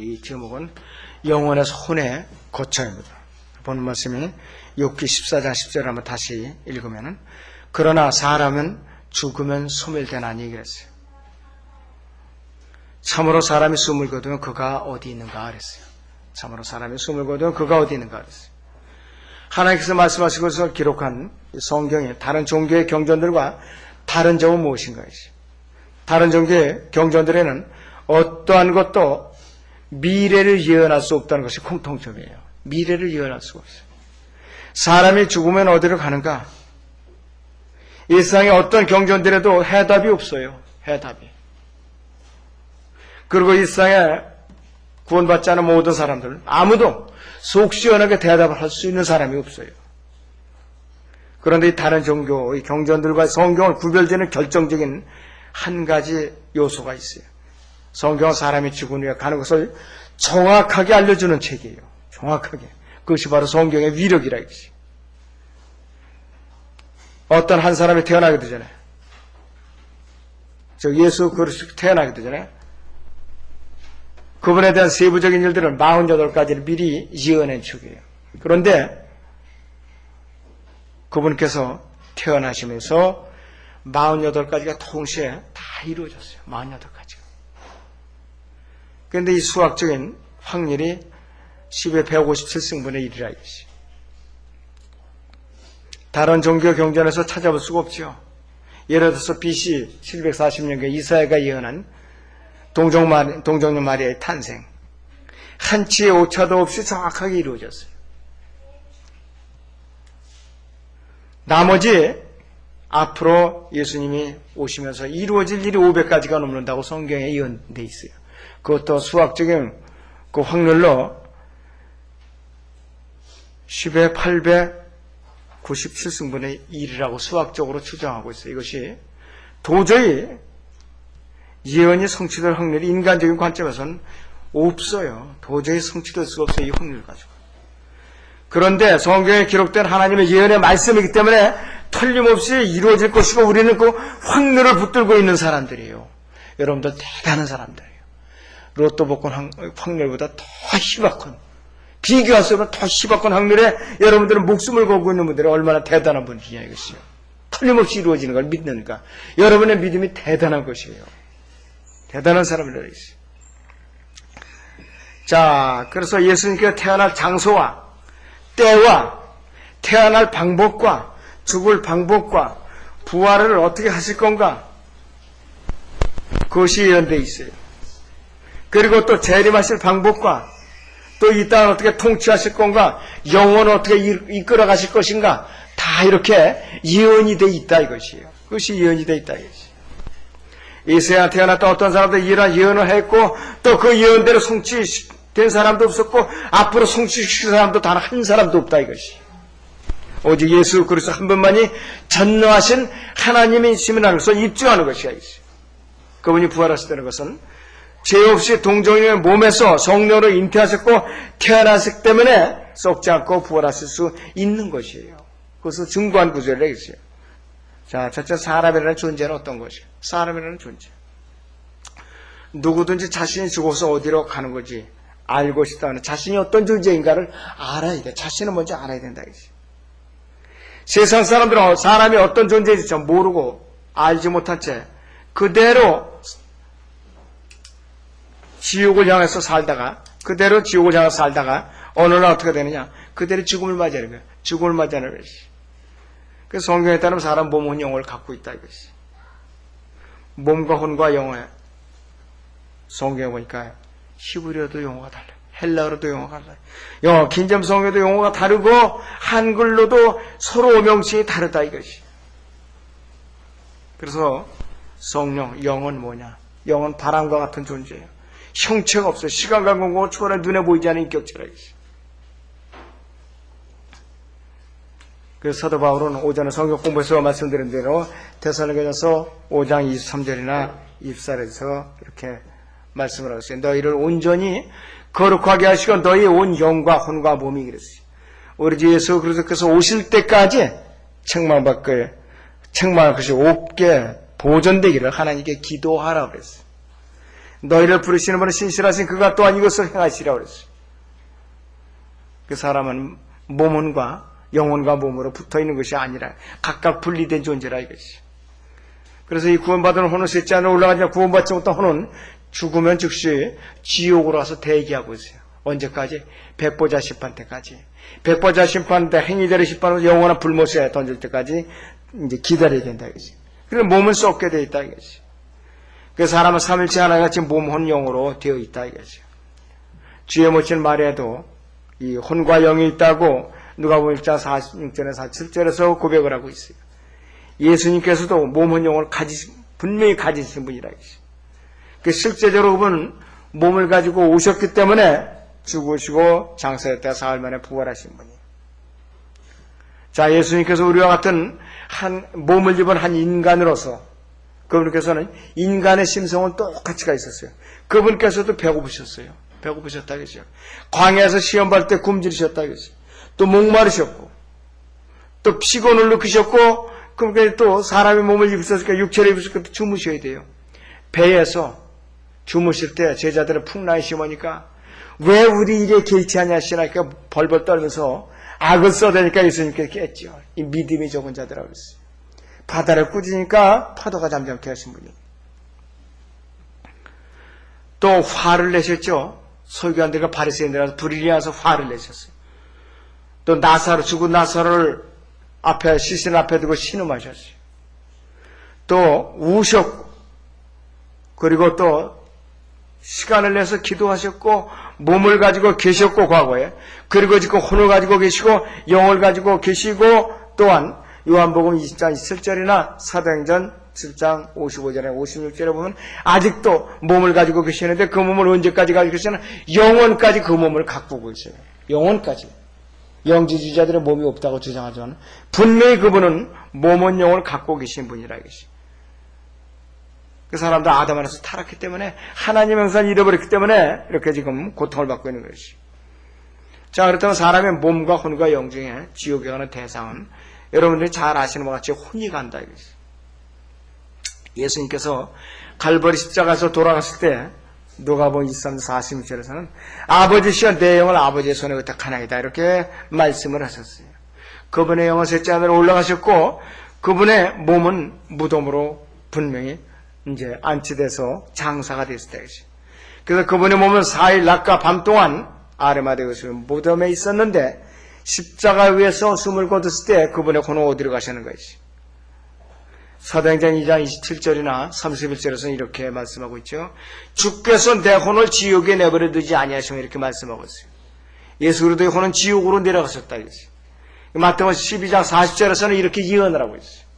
이 제목은 영혼의 손의 고쳐입니다. 본 말씀이 욥기 14장 10절 한번 다시 읽으면은 그러나 사람은 죽으면 소멸되나니 그랬어요. 참으로 사람이 숨을 거두면 그가 어디 있는가 그랬어요. 참으로 사람이 숨을 거두면 그가 어디 있는가 그랬어요. 하나님께서 말씀하시고서 기록한 성경의 다른 종교의 경전들과 다른 점은 무엇인가? 다른 종교의 경전들에는 어떠한 것도 미래를 예언할 수 없다는 것이 공통점이에요. 미래를 예언할 수가 없어요. 사람이 죽으면 어디로 가는가? 이 세상에 어떤 경전들에도 해답이 없어요. 해답이. 그리고 이 세상에 구원받지 않은 모든 사람들 아무도 속 시원하게 대답을 할 수 있는 사람이 없어요. 그런데 이 다른 종교의 경전들과 성경을 구별되는 결정적인 한 가지 요소가 있어요. 성경은 사람이 죽은 후에 가는 것을 정확하게 알려주는 책이에요. 정확하게. 그것이 바로 성경의 위력이라 이것이. 어떤 한 사람이 태어나게 되잖아요. 예수 그리스도 태어나게 되잖아요. 그분에 대한 세부적인 일들은 48가지를 미리 예언한 책이에요. 그런데 그분께서 태어나시면서 48가지가 동시에 다 이루어졌어요. 48가지가. 그런데 이 수학적인 확률이 10의 157승분의 1이라 이것이. 다른 종교 경전에서 찾아볼 수가 없죠. 예를 들어서 BC 740년경 이사야가 예언한 동정녀 마리아의 탄생. 한치의 오차도 없이 정확하게 이루어졌어요. 나머지 앞으로 예수님이 오시면서 이루어질 일이 500가지가 넘는다고 성경에 예언되어 있어요. 그것도 수학적인 그 확률로 10의 897승분의 1이라고 수학적으로 추정하고 있어요. 이것이 도저히 예언이 성취될 확률이 인간적인 관점에서는 없어요. 도저히 성취될 수가 없어요. 이 확률 가지고. 그런데 성경에 기록된 하나님의 예언의 말씀이기 때문에 틀림없이 이루어질 것이고 우리는 그 확률을 붙들고 있는 사람들이에요. 여러분들 대단한 사람들이에요. 로또 복권 확률보다 더 희박한, 비교할 수 없는 더 희박한 확률에 여러분들은 목숨을 걸고 있는 분들이 얼마나 대단한 분이냐 이것이요. 틀림없이 이루어지는 걸 믿는가. 여러분의 믿음이 대단한 것이에요. 대단한 사람들이 있어요. 자, 그래서 예수님께서 태어날 장소와 때와 태어날 방법과 죽을 방법과 부활을 어떻게 하실 건가? 그것이 예언되어 있어요. 그리고 또 재림하실 방법과 또 이 땅을 어떻게 통치하실 건가? 영혼을 어떻게 이끌어 가실 것인가? 다 이렇게 예언이 되어 있다 이것이에요. 그것이 예언이 되어 있다 이것이에요. 이세야 태어났던 어떤 사람도 이러한 예언을 했고 또 그 예언대로 성취된 사람도 없었고 앞으로 성취시킬 사람도 단 한 사람도 없다 이것이. 오직 예수 그리스도 한 분만이 전능하신 하나님의 이심이라는 것을 입증하는 것이야. 그분이 부활하셨다는 것은 죄 없이 동정의 몸에서 성령으로 잉태하셨고 태어나셨기 때문에 썩지 않고 부활하실 수 있는 것이에요. 그것을 증거한 구절이라 했어요. 자, 첫째 사람이라는 존재는 어떤 것이에요? 사람이라는 존재. 누구든지 자신이 죽어서 어디로 가는 거지 알고 싶다는 자신이 어떤 존재인가를 알아야 돼. 자신은 먼저 알아야 된다. 세상 사람들은 사람이 어떤 존재인지 모르고 알지 못한 채 그대로 지옥을 향해서 살다가 어느 날 어떻게 되느냐? 그대로 죽음을 맞이하는 거예요. 죽음을 맞이하는 것이. 그래서 성경에 따르면 사람 몸은 영혼을 갖고 있다 이것이. 몸과 혼과 영혼에 성경에 보니까 히브리어도 용어가 달라요. 헬라어로도 용어가 달라요. 영어 긴점성에도 용어가 다르고 한글로도 서로 명칭이 다르다 이것이. 그래서 성령, 영은 뭐냐? 영은 바람과 같은 존재예요. 형체가 없어요. 시간과 공간과 초월한 눈에 보이지 않는 인격체라 이것이. 그래서 사도 바울은 오전에 성경 공부에서 말씀드린 대로 데살로니가서 5장 23절이나 24절에서 이렇게 말씀을 하고 있어요. 너희를 온전히 거룩하게 하시고 너희의 온 영과 혼과 몸이 그랬어요. 우리 주 예수 그리스도께서 오실 때까지 책망할 것이 없게 보존되기를 하나님께 기도하라고 그랬어요. 너희를 부르시는 분은 신실하신 그가 또한 이것을 행하시라고 그랬어요. 그 사람은 몸과 영혼과 몸으로 붙어있는 것이 아니라 각각 분리된 존재라 이것이. 그래서 이 구원받은 혼은 셋째 하늘에 올라가자 구원받지 못한 혼은 죽으면 즉시 지옥으로 와서 대기하고 있어요. 언제까지? 백보자 심판 때까지. 백보자 심판 때 행위대로 심판으로 영원한 불못에 던질 때까지 이제 기다려야 된다 이것이. 그래서 몸은 썩게 되어 있다 이것이. 그 사람은 삼일체 하나같이 몸, 혼, 영으로 되어 있다 이것이. 주의 모친 말에도 이 혼과 영이 있다고 누가복음 1장 46절에서 47절에서 고백을 하고 있어요. 예수님께서도 몸, 혼, 영을 분명히 가지신 분이라 이것이. 그 실제적으로 그분은 몸을 가지고 오셨기 때문에 죽으시고 장사했다가 사흘 만에 부활하신 분이에요. 자, 예수님께서 우리와 같은 한 몸을 입은 한 인간으로서 그분께서는 인간의 심성은 똑같이 가 있었어요. 그분께서도 배고프셨어요. 배고프셨다 그랬어요. 광야에서 시험 받을 때 굶주리셨다 그랬어요. 또 목마르셨고 또 피곤을 느끼셨고 그러니까 또 사람의 몸을 입으셨으니까 육체를 입으셨을 때 주무셔야 돼요. 배에서 주무실 때 제자들은 풍랑이 심으니까 왜 우리 일에 개의치 하냐시니까 벌벌 떨면서 악을 써대니까 예수님께서 깼죠. 이 믿음이 적은 자들이라고 그랬어요. 바다를 꾸짖으니까 파도가 잠잠케 하신 분이. 또 화를 내셨죠. 서기관들과 바리새인들한테 불이 일어나서 화를 내셨어요. 또 나사로 죽은 나사로를 앞에 시신 앞에 두고 신음하셨어요. 또 우셨고 그리고 또 시간을 내서 기도하셨고 몸을 가지고 계셨고 과거에 그리고 지금 혼을 가지고 계시고 영을 가지고 계시고 또한 요한복음 20장 27절이나 사도행전 7장 55절에 56절에 보면 아직도 몸을 가지고 계시는데 그 몸을 언제까지 가지고 계시나 영원까지 그 몸을 갖고 계셔요. 영원까지. 영지주의자들의 몸이 없다고 주장하지만 분명히 그분은 몸은 영을 갖고 계신 분이라 이것이. 그 사람도 아담 안에서 타락했기 때문에 하나님의 형상을 잃어버렸기 때문에 이렇게 지금 고통을 받고 있는 것이. 자, 그렇다면 사람의 몸과 혼과 영 중에 지옥에 가는 대상은 여러분들이 잘 아시는 것 같이 혼이 간다 이것이. 예수님께서 갈보리 십자가에서 돌아갔을 때 누가복음 23장 46절에서는 아버지시여 내 영을 아버지의 손에 의탁하나이다 이렇게 말씀을 하셨어요. 그분의 영은 셋째 하늘에 올라가셨고 그분의 몸은 무덤으로 분명히 이제 안치돼서 장사가 됐을 때 그래서 그분의 몸은 4일 낮과 밤 동안 아르마데우스 무덤에 있었는데 십자가 위에서 숨을 거뒀을 때 그분의 혼은 어디로 가시는 것이. 사도행전 2장 27절이나 31절에서는 이렇게 말씀하고 있죠. 주께서 내 혼을 지옥에 내버려 두지 아니하시면 이렇게 말씀하고 있어요. 예수 그리스도의 혼은 지옥으로 내려가셨다 이거지. 마태복음 12장 40절에서는 이렇게 예언을 하고 있어요.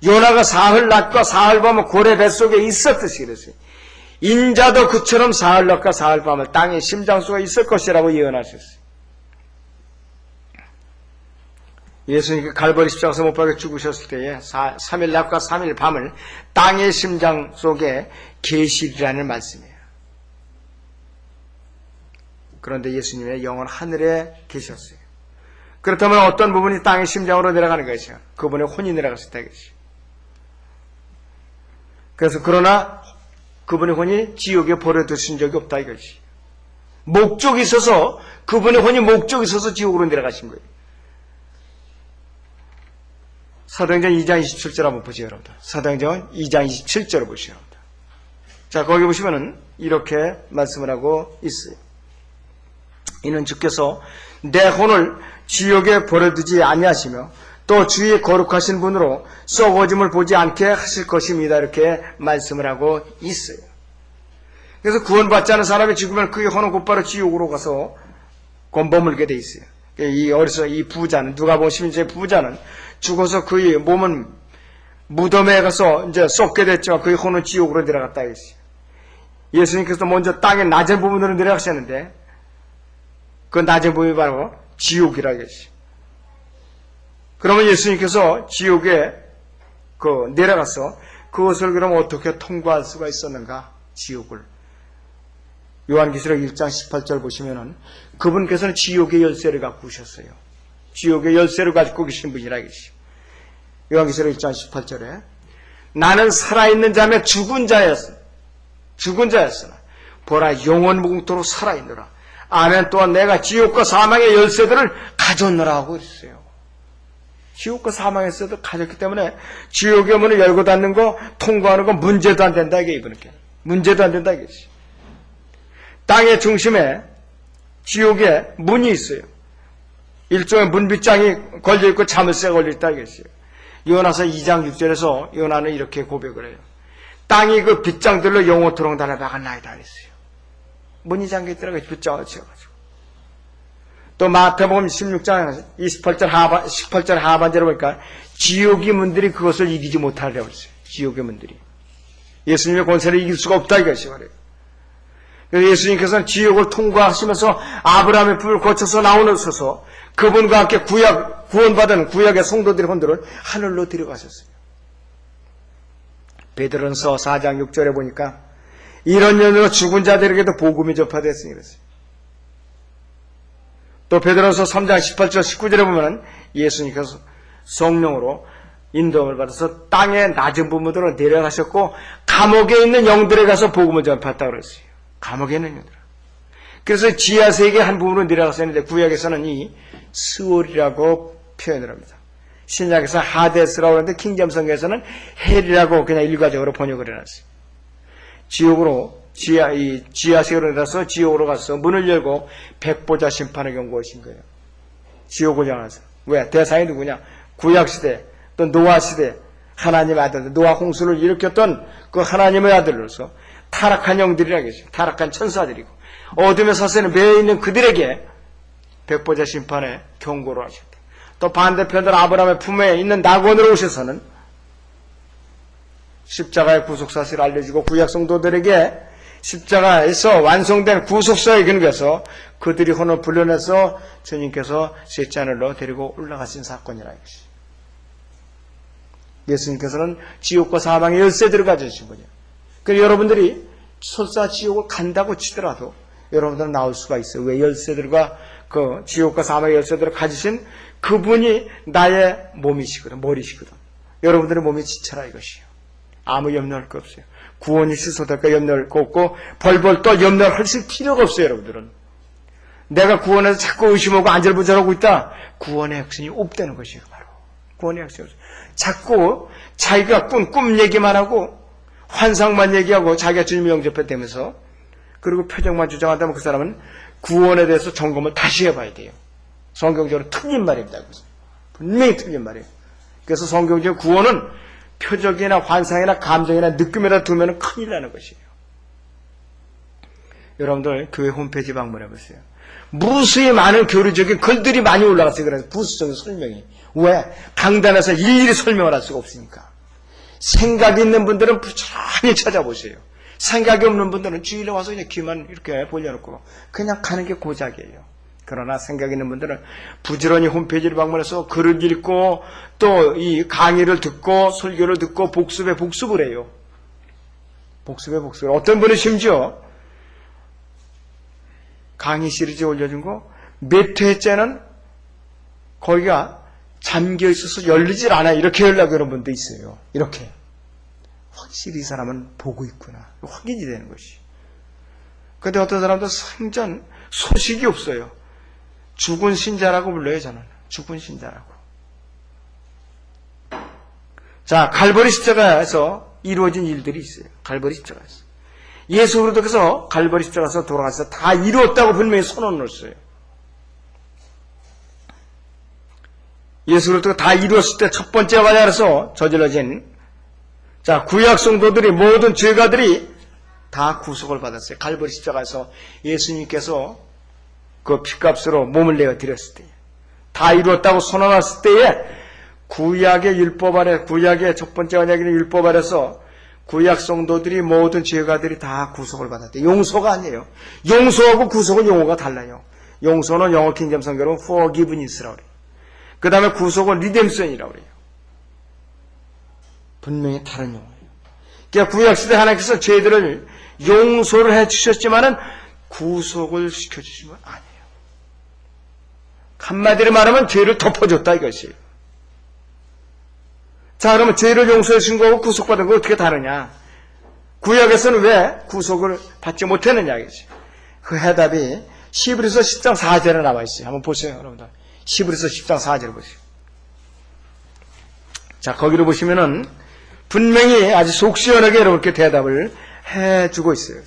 요나가 사흘 낮과 사흘 밤을 고래 뱃속에 있었듯이 그랬어요. 인자도 그처럼 사흘 낮과 사흘 밤을 땅의 심장 속에 있을 것이라고 예언하셨어요. 예수님께 갈보리 십자가에서 못 박혀 죽으셨을 때에 3일 낮과 3일 밤을 땅의 심장 속에 계시리라는 말씀이에요. 그런데 예수님의 영은 하늘에 계셨어요. 그렇다면 어떤 부분이 땅의 심장으로 내려가는 것이요? 그분의 혼이 내려갔을 때 것이요. 그래서 그러나 그분의 혼이 지옥에 버려두신 적이 없다 이것이. 목적이 있어서 그분의 혼이 목적이 있어서 지옥으로 내려가신 거예요. 사도행전 2장 27절 한번 보세요, 여러분들. 사도행전 2장 27절을 보시죠, 여러분들. 자, 거기 보시면은 이렇게 말씀을 하고 있어요. 이는 주께서 내 혼을 지옥에 버려두지 아니하시며 또 주의 거룩하신 분으로 썩어짐을 보지 않게 하실 것입니다. 이렇게 말씀을 하고 있어요. 그래서 구원받지 않은 사람이 죽으면 그의 혼은 곧바로 지옥으로 가서 곤버물게 돼 있어요. 이 부자는, 누가복음 12장의 부자는 죽어서 그의 몸은 무덤에 가서 이제 썩게 됐지만 그의 혼은 지옥으로 내려갔다 했어요. 예수님께서 먼저 땅의 낮은 부분으로 내려가셨는데 그 낮은 부분이 바로 지옥이라 했어요. 그러면 예수님께서 지옥에 내려가서 그것을 그럼 어떻게 통과할 수가 있었는가? 지옥을. 요한계시록 1장 18절 보시면은 그분께서는 지옥의 열쇠를 갖고 오셨어요. 지옥의 열쇠를 가지고 계신 분이라 계시오. 요한계시록 1장 18절에 나는 살아있는 자며 죽은 자였어. 죽은 자였으나 보라 영원 무궁토록 살아있노라. 아멘. 또한 내가 지옥과 사망의 열쇠들을 가졌노라 하고 있어요. 지옥과 사망의 열쇠들을 가졌기 때문에 지옥의 문을 열고 닫는 거, 통과하는 건 문제도 안 된다 이게 이분께. 문제도 안 된다 이겠지. 땅의 중심에 지옥에 문이 있어요. 일종의 문빗장이 걸려있고 자물쇠가 걸려있다 이겠어요. 요나서 2장 6절에서 요나는 이렇게 고백을 해요. 땅이 그 빗장들로 영원토록 달아나가나이다 그랬어요. 문이 잠겨있더라고요. 빗장을 지어가지고. 또 마태복음 16장 18절 하반절에 보니까 지옥의 문들이 그것을 이기지 못하려고 했어요. 지옥의 문들이. 예수님의 권세를 이길 수가 없다 이것이 말이에요. 그래서 예수님께서는 지옥을 통과하시면서 아브라함의 불을 거쳐서 나오셔서 그분과 함께 구원받은 구약의 성도들의 혼들을 하늘로 데려가셨어요. 베드로전서 4장 6절에 보니까 이런 연으로 죽은 자들에게도 복음이 전파됐으니 그랬어요. 또 베드로전서 3장 18절 19절에 보면 예수님께서 성령으로 인도함을 받아서 땅의 낮은 부분으로 내려가셨고 감옥에 있는 영들에 가서 복음을 전파했다고 그랬어요. 감옥에 있는 영들. 그래서 지하세계 한 부분으로 내려갔었는데 구약에서는 이 스월이라고 표현을 합니다. 신약에서 하데스라고 하는데 킹잼성에서는 헬이라고 그냥 일괄적으로 번역을 해놨어요. 지옥으로 지하세계로 내려서 지옥으로 가서 문을 열고 백보자 심판을 경고하신 거예요. 지옥을 향해서. 왜? 대상이 누구냐? 구약시대 또 노아시대 하나님의 아들 노아 홍수를 일으켰던 그 하나님의 아들로서 타락한 영들이라 계시죠. 타락한 천사들이고 어둠의 사슬에 매여 있는 그들에게 백보자 심판의 경고를 하셨다. 또 반대편으로 아브라함의 품에 있는 낙원으로 오셔서는 십자가의 구속사실을 알려주고 구약 성도들에게 십자가에서 완성된 구속사에 근거해서 그들이 혼을 불러내서 주님께서 셋째 하늘로 데리고 올라가신 사건이라 이것이. 예수님께서는 지옥과 사망의 열쇠들을 가지신 분이에요. 그래서 여러분들이 설사 지옥을 간다고 치더라도 여러분들은 나올 수가 있어요. 왜? 열쇠들과 그 지옥과 사망의 열쇠들을 가지신 그분이 나의 몸이시거든, 머리시거든. 여러분들의 몸이 지쳐라 이것이에요. 아무 염려할 거 없어요. 구원이 취소될까 염려할 거 없고 벌벌 떠 염려하실 필요가 없어요. 여러분들은. 내가 구원해서 자꾸 의심하고 안절부절하고 있다. 구원의 핵심이 없다는 것이에요. 바로. 구원의 핵심이 없어요. 자꾸 자기가 꿈 얘기만 하고 환상만 얘기하고 자기가 주님을 영접했다면서 그리고 표정만 주장한다면 그 사람은 구원에 대해서 점검을 다시 해봐야 돼요. 성경적으로 틀린 말입니다. 분명히 틀린 말이에요. 그래서 성경적 구원은 표적이나 환상이나 감정이나 느낌에다 두면 큰일 나는 것이에요. 여러분들 교회 홈페이지 방문해 보세요. 무수히 많은 교리적인 글들이 많이 올라갔어요. 그래서 부수적인 설명이. 왜? 강단에서 일일이 설명을 할 수가 없으니까. 생각이 있는 분들은 부지런히 찾아보세요. 생각이 없는 분들은 주일에 와서 그냥 귀만 이렇게 벌려놓고 그냥 가는 게 고작이에요. 그러나 생각 있는 분들은 부지런히 홈페이지를 방문해서 글을 읽고 또 이 강의를 듣고 설교를 듣고 복습을 해요. 복습. 어떤 분은 심지어 강의 시리즈 올려준 거 몇 회째는 거기가 잠겨 있어서 열리질 않아요. 이렇게 연락하는 분도 있어요. 이렇게. 확실히 이 사람은 보고 있구나. 확인이 되는 것이. 그런데 어떤 사람도 생전 소식이 없어요. 죽은 신자라고 불러요, 저는. 죽은 신자라고. 자, 갈보리 십자가에서 이루어진 일들이 있어요. 갈보리 십자가에서. 예수 그리스도께서 갈보리 십자가에서 돌아가셔서 다 이루었다고 분명히 선언을 했어요. 예수 그리스도가 다 이루었을 때 첫 번째 반야에서 저질러진 자, 구약 성도들이 모든 죄가들이 다 구속을 받았어요. 갈보리 십자가에서 예수님께서 그 피값으로 몸을 내어 드렸을 때, 다 이루었다고 선언했을 때에 구약의 율법 아래, 구약의 첫 번째 언약인 율법 아래서 구약 성도들이 모든 죄가들이 다 구속을 받았대. 용서가 아니에요. 용서하고 구속은 용어가 달라요. 용서는 영어 킹잼 성경으로 forgiveness라고 그래요. 그 다음에 구속은 redemption이라고 그래요. 분명히 다른 용어예요. 그러니까 구약시대 하나님께서 죄들을 용서를 해주셨지만은 구속을 시켜주신 건 아니에요. 한마디로 말하면 죄를 덮어줬다 이것이에요. 자, 그러면 죄를 용서해 주신 거하고 구속받은 거 어떻게 다르냐? 구약에서는 왜 구속을 받지 못했느냐 이거지. 그 해답이 히브리서 10장 4절에 나와 있어요. 한번 보세요, 여러분들. 히브리서 10장 4절 보세요. 자, 거기를 보시면은 분명히 아주 속 시원하게 여러분께 대답을 해주고 있어요.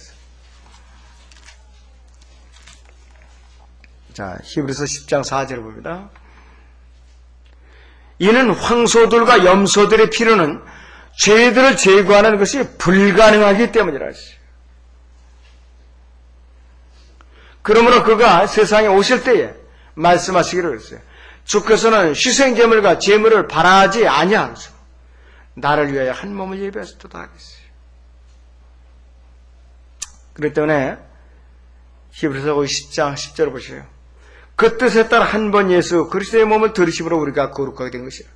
자, 히브리서 10장 4절을 봅니다. 이는 황소들과 염소들의 피로는 죄들을 제거하는 것이 불가능하기 때문이라 했어요. 그러므로 그가 세상에 오실 때에 말씀하시기를 했어요. 주께서는 희생제물과 제물을 바라지 아니하면서 나를 위하여 한 몸을 예비하셨도다 하겠어요. 그렇기 때문에 히브리서 10장 10절을 보세요. 그 뜻에 따라 한 번 예수 그리스도의 몸을 들으심으로 우리가 거룩하게 된 것이라.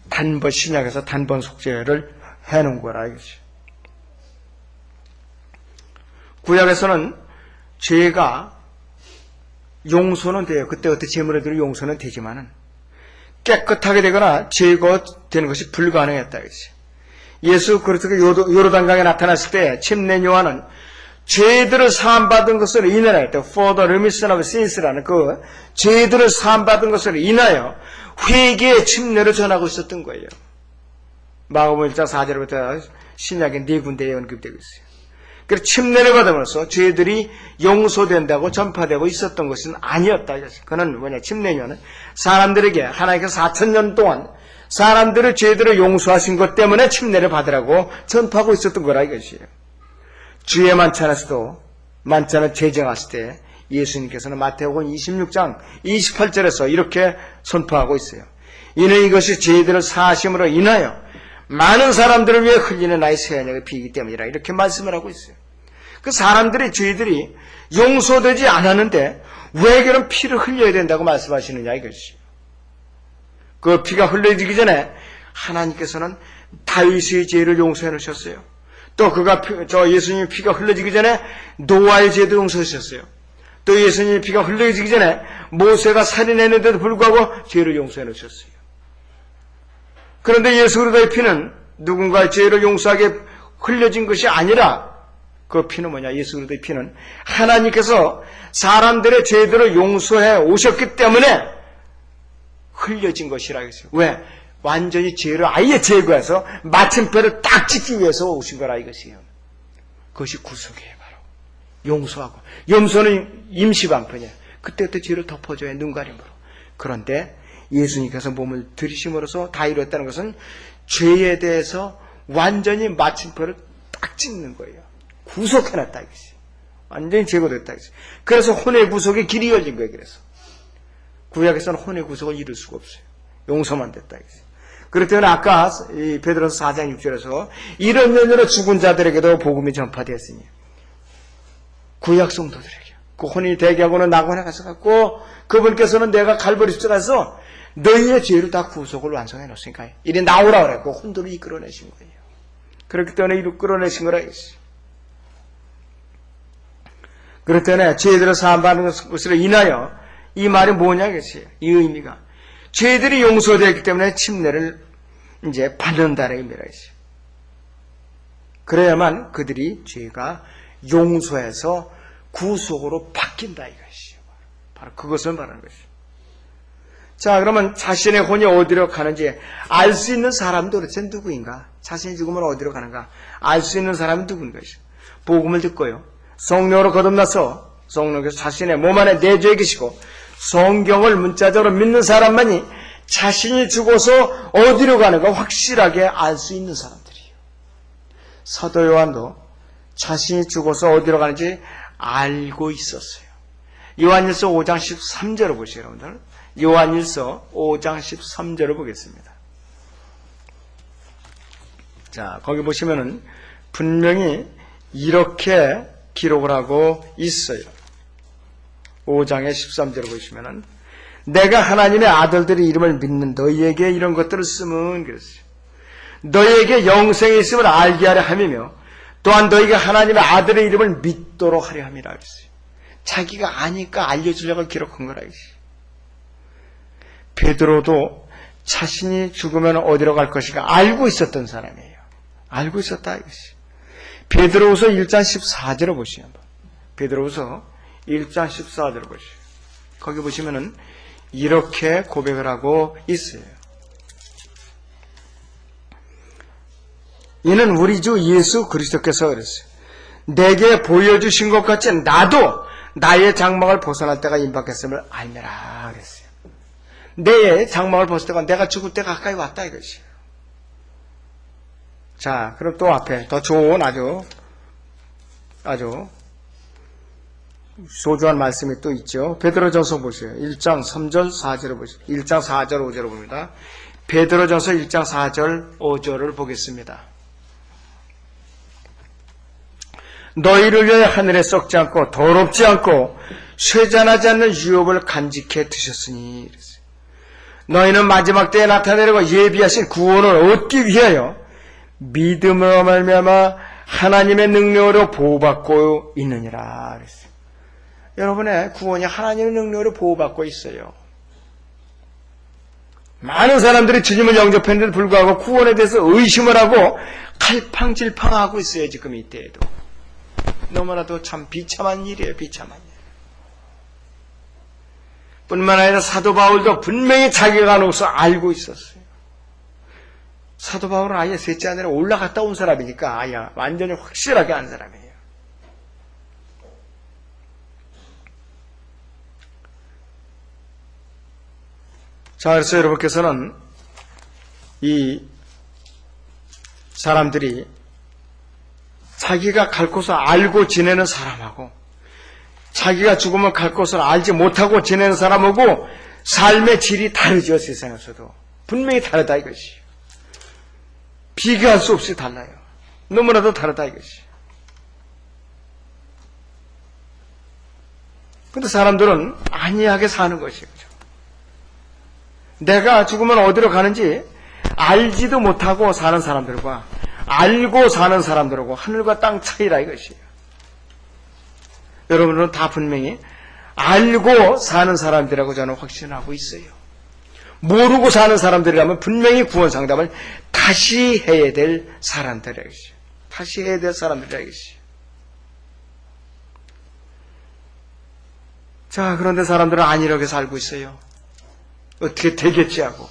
단번 신약에서 단번 속죄를 해놓은 거라 이거지. 구약에서는 죄가 용서는 돼요. 그때 제물에도 용서는 되지만은 깨끗하게 되거나 제거되는 것이 불가능했다 이거지. 예수 그리스도가 요르단강에 나타났을 때 침례 요한은 죄들을 사함받은 것을 인하여 for the remission of sins라는 그 죄들을 사함받은 것을 인하여 회개의 침례를 전하고 있었던 거예요. 마가복음 1장 4절부터 신약의 네 군데에 언급되고 있어요. 그래서 침례를 받으면서 죄들이 용서된다고 전파되고 있었던 것은 아니었다. 그는 뭐냐, 침례요한은 사람들에게 하나님께서 4,000년 동안 사람들의 죄들을 용서하신 것 때문에 침례를 받으라고 전파하고 있었던 거라 이것이에요. 주의 만찬에서도 만찬을 제정하실 때 예수님께서는 마태복음 26장 28절에서 이렇게 선포하고 있어요. 이는 이것이 죄들을 사하심으로 인하여 많은 사람들을 위해 흘리는 나의 새 언약의 피이기 때문이라 이렇게 말씀을 하고 있어요. 그 사람들의 죄들이 용서되지 않았는데 왜 그런 피를 흘려야 된다고 말씀하시느냐 이것이죠. 그 피가 흘려지기 전에 하나님께서는 다윗의 죄를 용서해 놓으셨어요. 또 예수님의 피가 흘러지기 전에 노아의 죄도 용서하셨어요. 또 예수님의 피가 흘러지기 전에 모세가 살인했는데도 불구하고 죄를 용서해 놓으셨어요. 그런데 예수 그리스도의 피는 누군가의 죄를 용서하게 흘려진 것이 아니라 그 피는 뭐냐? 예수 그리스도의 피는 하나님께서 사람들의 죄들을 용서해 오셨기 때문에 흘려진 것이라 했어요. 왜? 완전히 죄를 아예 제거해서 마침표를 딱 찍기 위해서 오신 거라 이것이에요. 그것이 구속이에요. 바로 용서하고. 염소는 임시방편이에요. 그때부터 죄를 덮어줘야 눈가림으로. 그런데 예수님께서 몸을 들이심으로써 다 이뤘다는 것은 죄에 대해서 완전히 마침표를 딱 찍는 거예요. 구속해놨다 이것이. 완전히 제거됐다 이것이. 그래서 혼의 구속에 길이 열린 거예요. 그래서 구약에서는 혼의 구속을 이룰 수가 없어요. 용서만 됐다 이것이. 그렇기 때문에 아까 베드로서 4장 6절에서 이런 연유로 죽은 자들에게도 복음이 전파되었으니 구약 성도들에게 그 혼이 대기하고는 낙원에 가서 갖고 그분께서는 내가 갈보리 십자가에 가서 너희의 죄를 다 구속을 완성해 놓으니까 이리 나오라 그랬고 혼돈을 이끌어내신 거예요. 그렇기 때문에 이리 끌어내신 거라 했어요. 그렇기 때문에 죄들을 사함받는 것으로 인하여 이 말이 뭐냐겠어요. 이 의미가 죄들이 용서되었기 때문에 침례를 이제 받는다는 의미라 했어요. 그래야만 그들이 죄가 용서해서 구속으로 바뀐다 이것이에요. 바로 그것을 말하는 것이죠. 자, 그러면 자신의 혼이 어디로 가는지 알 수 있는 사람은 도대체 누구인가? 자신이 죽으면 어디로 가는가? 알 수 있는 사람은 누구인 것이죠. 복음을 듣고요. 성령으로 거듭나서 성령께서 자신의 몸 안에 내주해 계시고 성경을 문자적으로 믿는 사람만이 자신이 죽어서 어디로 가는가 확실하게 알 수 있는 사람들이에요. 사도 요한도 자신이 죽어서 어디로 가는지 알고 있었어요. 요한일서 5장 13절을 보시죠, 여러분들. 요한일서 5장 13절을 보겠습니다. 자, 거기 보시면은 분명히 이렇게 기록을 하고 있어요. 5장의 13절을 보시면은 내가 하나님의 아들들의 이름을 믿는 너희에게 이런 것들을 쓰면 그랬어요. 너희에게 영생이 있음을 알게 하려 함이며 또한 너희가 하나님의 아들의 이름을 믿도록 하려 함이라 그랬어요. 자기가 아니까 알려주려고 기록한 거라 이것이. 베드로도 자신이 죽으면 어디로 갈 것인가 알고 있었던 사람이에요. 알고 있었다 이것이. 베드로후서 1장 14절을 보시죠. 베드로후서 1장 14절을 보시죠. 거기 보시면은 이렇게 고백을 하고 있어요. 이는 우리 주 예수 그리스도께서 그랬어요. 내게 보여주신 것 같이 나도 나의 장막을 벗어날 때가 임박했음을 알매라 그랬어요. 내 장막을 벗을 때가 내가 죽을 때가 가까이 왔다 이것이에요. 자, 그럼 또 앞에 더 좋은 아주 소중한 말씀이 또 있죠. 베드로전서 보세요. 1장 3절 4절을 보세요. 1장 4절 5절을 봅니다. 베드로전서 1장 4절 5절을 보겠습니다. 너희를 위해 하늘에 썩지 않고 더럽지 않고 쇠잔하지 않는 유업을 간직해 두셨으니 그랬어요. 너희는 마지막 때에 나타내려고 예비하신 구원을 얻기 위하여 믿음으로 말미암아 하나님의 능력으로 보호받고 있느니라 그랬어요. 여러분의 구원이 하나님의 능력으로 보호받고 있어요. 많은 사람들이 주님을 영접했는데도 불구하고 구원에 대해서 의심을 하고 갈팡질팡하고 있어요. 지금 이때에도. 너무나도 참 비참한 일이에요. 비참한 일. 뿐만 아니라 사도 바울도 분명히 자기가 가놓고서 알고 있었어요. 사도 바울은 아예 셋째 하늘에 올라갔다 온 사람이니까 아예 완전히 확실하게 안 사람이에요. 자, 그래서 여러분께서는 이 사람들이 자기가 갈 곳을 알고 지내는 사람하고 자기가 죽으면 갈 곳을 알지 못하고 지내는 사람하고 삶의 질이 다르죠. 세상에서도 분명히 다르다 이것이. 비교할 수 없이 달라요. 너무나도 다르다 이것이. 근데 사람들은 안이하게 사는 것이에요. 내가 죽으면 어디로 가는지 알지도 못하고 사는 사람들과 알고 사는 사람들하고 하늘과 땅 차이라 이것이에요. 여러분들은 다 분명히 알고 사는 사람들이라고 저는 확신하고 있어요. 모르고 사는 사람들이라면 분명히 구원 상담을 다시 해야 될 사람들이라 이것이에요. 다시 해야 될 사람들이라 이것이에요. 자, 그런데 사람들은 안 이렇게 살고 있어요. 어떻게 되겠지 하고.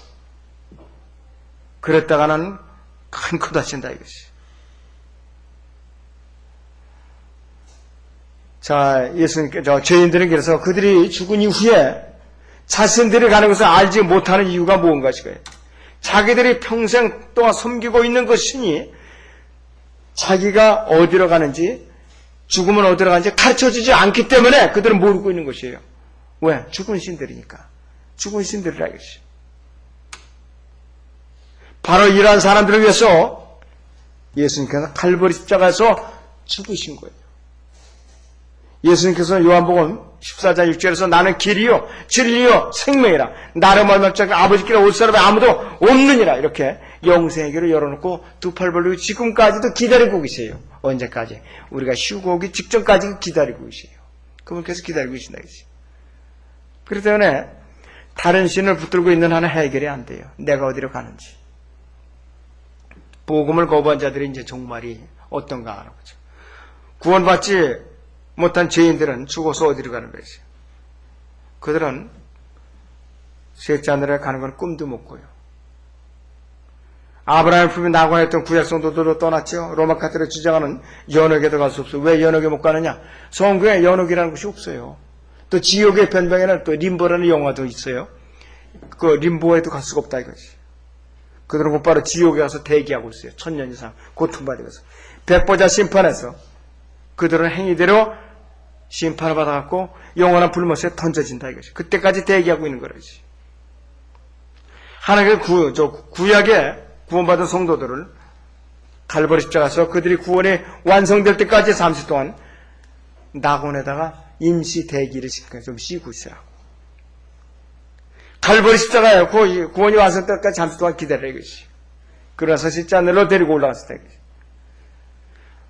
그랬다가는 큰 코 다친다 이것이. 자, 예수님께서 죄인들은 그래서 그들이 죽은 이후에 자신들이 가는 것을 알지 못하는 이유가 무언가 싶어요. 자기들이 평생 동안 섬기고 있는 것이니 자기가 어디로 가는지 죽으면 어디로 가는지 가르쳐주지 않기 때문에 그들은 모르고 있는 것이에요. 왜? 죽은 신들이니까. 죽은 신들이라 이것이. 바로 이러한 사람들을 위해서 예수님께서 칼보리 십자가에서 죽으신 거예요. 예수님께서 요한복음 14장 6절에서 나는 길이요 진리요 생명이라 나를 말미암지 않고 아버지께로 올 사람이 아무도 없느니라 이렇게 영생의 길을 열어놓고 두 팔 벌리고 지금까지도 기다리고 계세요. 언제까지? 우리가 쉬고 오기 직전까지 기다리고 계세요. 그분께서 기다리고 계신다. 그렇기 때문에 다른 신을 붙들고 있는 한은 해결이 안 돼요. 내가 어디로 가는지. 복음을 거부한 자들이 이제 종말이 어떤가 하는 거죠. 구원받지 못한 죄인들은 죽어서 어디로 가는 거지. 그들은 셋째 하늘에 가는 건 꿈도 못 꿔요. 아브라함의 품에 낙원했던 구약 성도들도 떠났죠. 로마 카톨릭 주장하는 연옥에도 갈 수 없어요. 왜 연옥에 못 가느냐? 성경에 연옥이라는 것이 없어요. 또 지옥의 변방에는 또 림보라는 영화도 있어요. 그 림보에도 갈 수가 없다 이거지. 그들은 곧바로 지옥에 가서 대기하고 있어요. 1000년 이상 고통받으면서. 백보자 심판에서 그들은 행위대로 심판을 받아갖고 영원한 불못에 던져진다 이거지. 그때까지 대기하고 있는 거라지. 하나님의 구약에 구원받은 성도들을 갈보리 십자가에서 그들이 구원이 완성될 때까지 30 동안 낙원에다가 임시 대기를 좀 쉬고 있어요. 갈보리 십자가에 구원이 완성될 때까지 잠시 동안 기다려 이것이. 그래서 셋째 하늘로 데리고 올라갔을 때.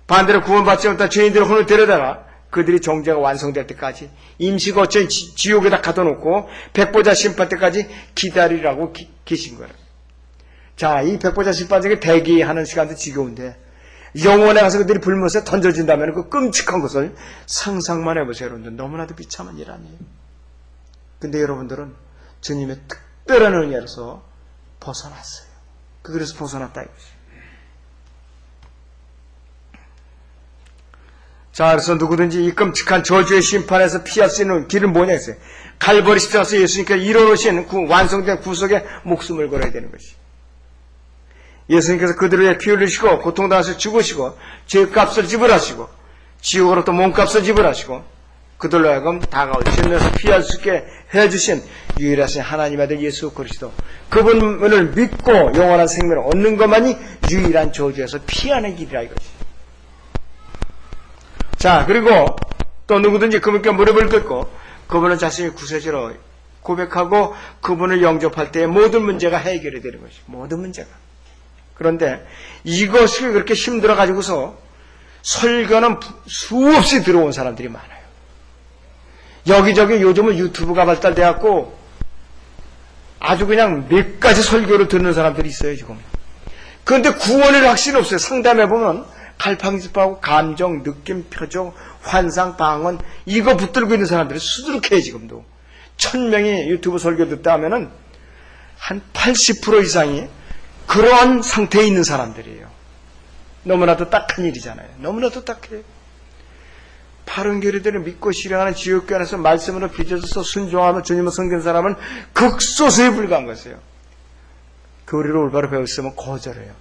반대로 구원받지 못한 죄인들을 혼을 데려다가 그들이 정죄가 완성될 때까지 임시 거처인 지옥에다 가둬놓고 백보자 심판 때까지 기다리라고 계신 거예요. 자, 이 백보자 심판 중에 대기하는 시간도 지겨운데 영원에 가서 그들이 불못에 던져진다면 그 끔찍한 것을 상상만 해보세요. 여러분들 너무나도 비참한 일 아니에요. 근데 여러분들은 주님의 특별한 은혜로서 벗어났어요. 그래서 벗어났다 이거죠. 자, 그래서 누구든지 이 끔찍한 저주의 심판에서 피할 수 있는 길은 뭐냐 했어요. 갈보리 십자가에서 예수님께서 이뤄놓으신 완성된 구속에 목숨을 걸어야 되는 것이. 예수님께서 그들을 위해 피 흘리시고 고통당하셔서 죽으시고 죄값을 지불하시고 지옥으로 또 몸값을 지불하시고 그들로 하여금 다가올 진노에서 피할 수 있게 해주신 유일하신 하나님의 아들 예수 그리스도, 그분을 믿고 영원한 생명을 얻는 것만이 유일한 저주에서 피하는 길이라 이것이. 자, 그리고 또 누구든지 그분께 무릎을 꿇고 그분은 자신이 구세주로 고백하고 그분을 영접할 때의 모든 문제가 해결이 되는 것이. 모든 문제가. 그런데 이것이 그렇게 힘들어 가지고서 설교는 수없이 들어온 사람들이 많아요. 여기저기 요즘은 유튜브가 발달돼갖고 아주 그냥 몇 가지 설교를 듣는 사람들이 있어요 지금. 그런데 구원의 확신이 없어요. 상담해보면 갈팡질팡하고 감정, 느낌, 표정, 환상, 방언 이거 붙들고 있는 사람들이 수두룩해요 지금도. 1000명이 유튜브 설교 듣다 하면은 한 80% 이상이 그러한 상태에 있는 사람들이에요. 너무나도 딱한 일이잖아요. 너무나도 딱해요. 바른 교리들을 믿고 실행하는 지옥교 안에서 말씀으로 빚어져서 순종하며 주님을 섬기는 사람은 극소수에 불과한 것이에요. 교리를 올바로 배웠으면 거절해요.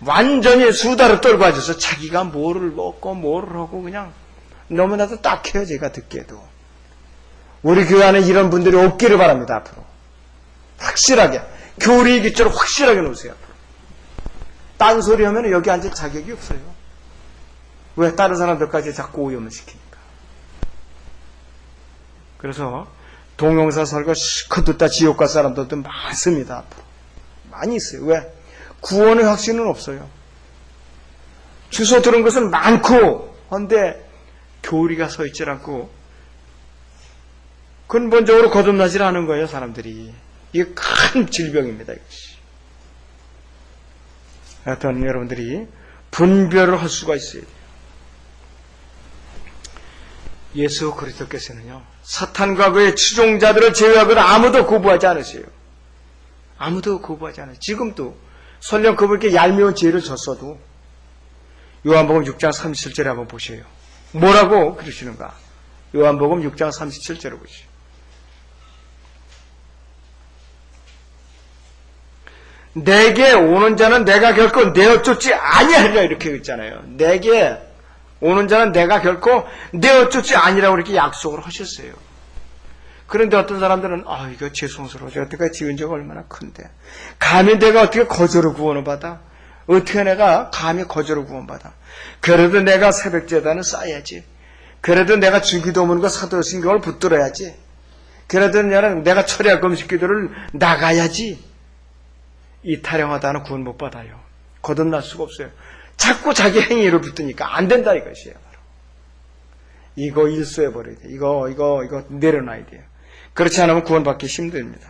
완전히 수다를 떨고 앉아서 자기가 뭐를 먹고 뭐를 하고 그냥 너무나도 딱해요. 제가 듣기에도. 우리 교회 안에 이런 분들이 없기를 바랍니다. 앞으로 확실하게 교리의 기초를 확실하게 놓으세요. 앞으로. 딴소리 하면 여기 앉을 자격이 없어요. 왜? 다른 사람들까지 자꾸 오염을 시키니까. 그래서 동영상 설교 실컷 듣다 지옥 갈 사람들도 많습니다. 앞으로. 많이 있어요. 왜? 구원의 확신은 없어요. 주워 들은 것은 많고 한데 교리가 서 있질 않고 근본적으로 거듭나질 않은 거예요. 사람들이. 이게 큰 질병입니다. 이것이. 하여튼 여러분들이 분별을 할 수가 있어야 돼요. 예수 그리스도께서는요, 사탄과 그의 추종자들을 제외하고는 아무도 거부하지 않으세요. 아무도 거부하지 않아요. 지금도 설령 그분께 얄미운 죄를 졌어도 요한복음 6장 37절에 한번 보세요. 뭐라고 그러시는가? 요한복음 6장 37절을 보시죠. 내게 오는 자는 내가 결코 내어 쫓지 아니하리라 이렇게 했잖아요. 내게 오는 자는 내가 결코 내어 쫓지 아니라고 이렇게 약속을 하셨어요. 그런데 어떤 사람들은 이거 죄송스러워. 여태까지 지은 죄가 얼마나 큰데 감히 내가 어떻게 거저로 구원을 받아? 어떻게 내가 감히 거저로 구원받아? 그래도 내가 새벽제단을 쌓아야지. 그래도 내가 주기도문과 사도신경을 붙들어야지. 그래도 내가 철야 금식기도를 나가야지. 이 타령하다는 구원 못 받아요. 거듭날 수가 없어요. 자꾸 자기 행위를 붙으니까 안 된다 이것이에요. 바로. 이거 일소해버려야 돼. 이거 내려놔야 돼요. 그렇지 않으면 구원받기 힘듭니다.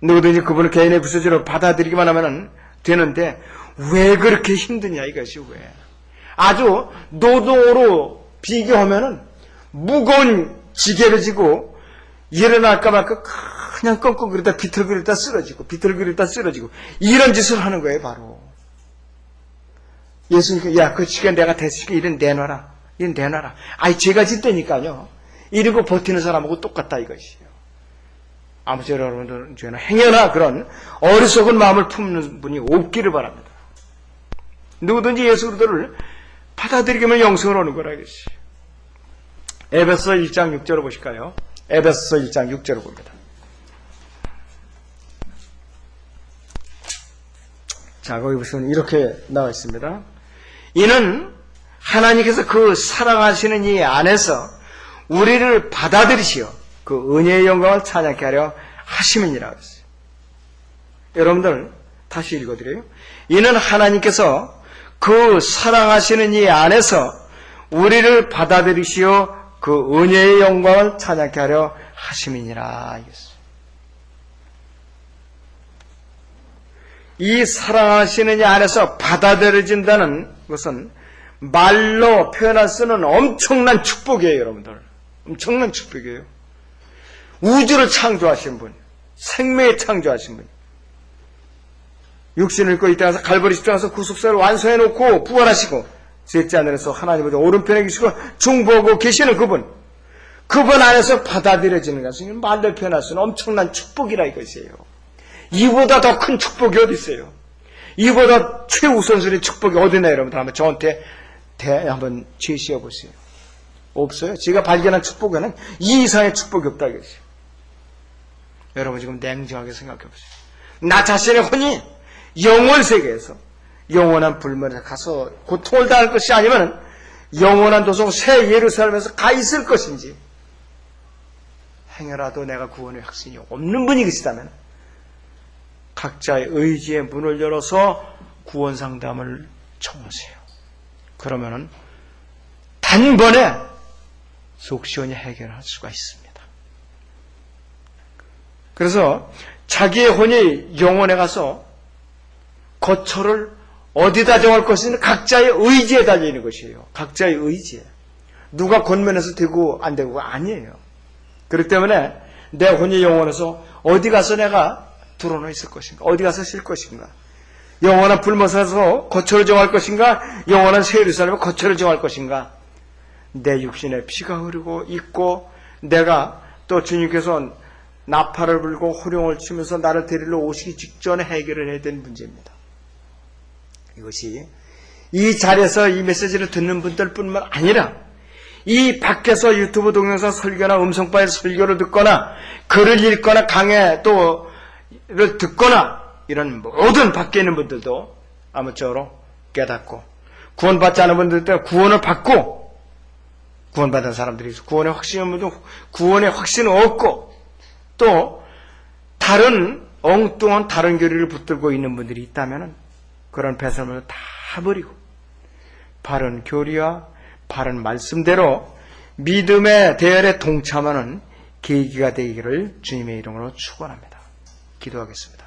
누구든지 그분을 개인의 구세주로 받아들이기만 하면 되는데 왜 그렇게 힘드냐 이것이 왜. 아주 노동으로 비교하면은 무거운 지게를 지고 일어날까 말까 그냥 끙끙거리다 비틀거리다 쓰러지고 비틀거리다 쓰러지고 이런 짓을 하는 거예요. 바로. 예수님께서 야, 그 시간 내가 됐으니까 이런 내놔라. 이런 내놔라. 제가 짓대니까요. 이러고 버티는 사람하고 똑같다 이것이에요. 아무쪼록 여러분들 저는 행여나 그런 어리석은 마음을 품는 분이 없기를 바랍니다. 누구든지 예수 그리스도를 받아들이기만 영생을 얻는 거라 이것이. 에베소서 1장 6절을 보실까요? 에베소서 1장 6절을 봅니다. 자, 거기 보시면 이렇게 나와 있습니다. 이는 하나님께서 그 사랑하시는 이 안에서 우리를 받아들이시어 그 은혜의 영광을 찬양케 하려 하심이니라 그랬어요. 여러분들 다시 읽어드려요. 이는 하나님께서 그 사랑하시는 이 안에서 우리를 받아들이시어 그 은혜의 영광을 찬양케 하려 하심이니라 이랬어요. 이 사랑하시는 이 안에서 받아들여진다는 것은 말로 표현할 수는 엄청난 축복이에요, 여러분들. 엄청난 축복이에요. 우주를 창조하신 분, 생명을 창조하신 분, 육신을 입고 이 땅에서 갈보리 십자가에서 구속사를 완성해 놓고 부활하시고 셋째 하늘에서 하나님의 오른편에 계시고 중보하고 계시는 그분 안에서 받아들여지는 것은 말로 표현할 수는 엄청난 축복이라 이것이에요. 이보다 더 큰 축복이 어디 있어요? 이보다 최우선순위 축복이 어디나 여러분들 한번 저한테 한번 제시해 보세요. 없어요. 제가 발견한 축복에는 이 이상의 축복이 없다 이것이에요. 여러분 지금 냉정하게 생각해 보세요. 나 자신의 혼이 영원 세계에서 영원한 불멸에 가서 고통을 당할 것이 아니면 영원한 도성 새 예루살렘에서 가 있을 것인지 행여라도 내가 구원의 확신이 없는 분이 계시다면 각자의 의지의 문을 열어서 구원 상담을 청하세요. 그러면은 단번에 속 시원히 해결할 수가 있습니다. 그래서 자기의 혼이 영혼에 가서 거처를 어디다 정할 것인지 각자의 의지에 달려있는 것이에요. 각자의 의지에. 누가 권면해서 되고 안 되고가 아니에요. 그렇기 때문에 내 혼이 영혼에서 어디 가서 내가 드러나 있을 것인가? 어디 가서 쉴 것인가? 영원한 불못에서 거처를 정할 것인가? 영원한 새 예루살렘에 거처를 정할 것인가? 내 육신에 피가 흐르고 있고 내가 또 주님께서 나팔을 불고 호령을 치면서 나를 데리러 오시기 직전에 해결을 해야 되는 문제입니다. 이것이 이 자리에서 이 메시지를 듣는 분들뿐만 아니라 이 밖에서 유튜브 동영상 설교나 음성파에서 설교를 듣거나 글을 읽거나 강의 또를 듣거나 이런 모든 밖에 있는 분들도 아무쪼록 깨닫고 구원받지 않은 분들도 구원을 받고 구원받은 사람들이 있어 구원의 확신이 없는 분도 구원의 확신을 얻고 또 다른 엉뚱한 다른 교리를 붙들고 있는 분들이 있다면 그런 배설물을 다 버리고 바른 교리와 바른 말씀대로 믿음의 대열에 동참하는 계기가 되기를 주님의 이름으로 축원합니다. 기도하겠습니다.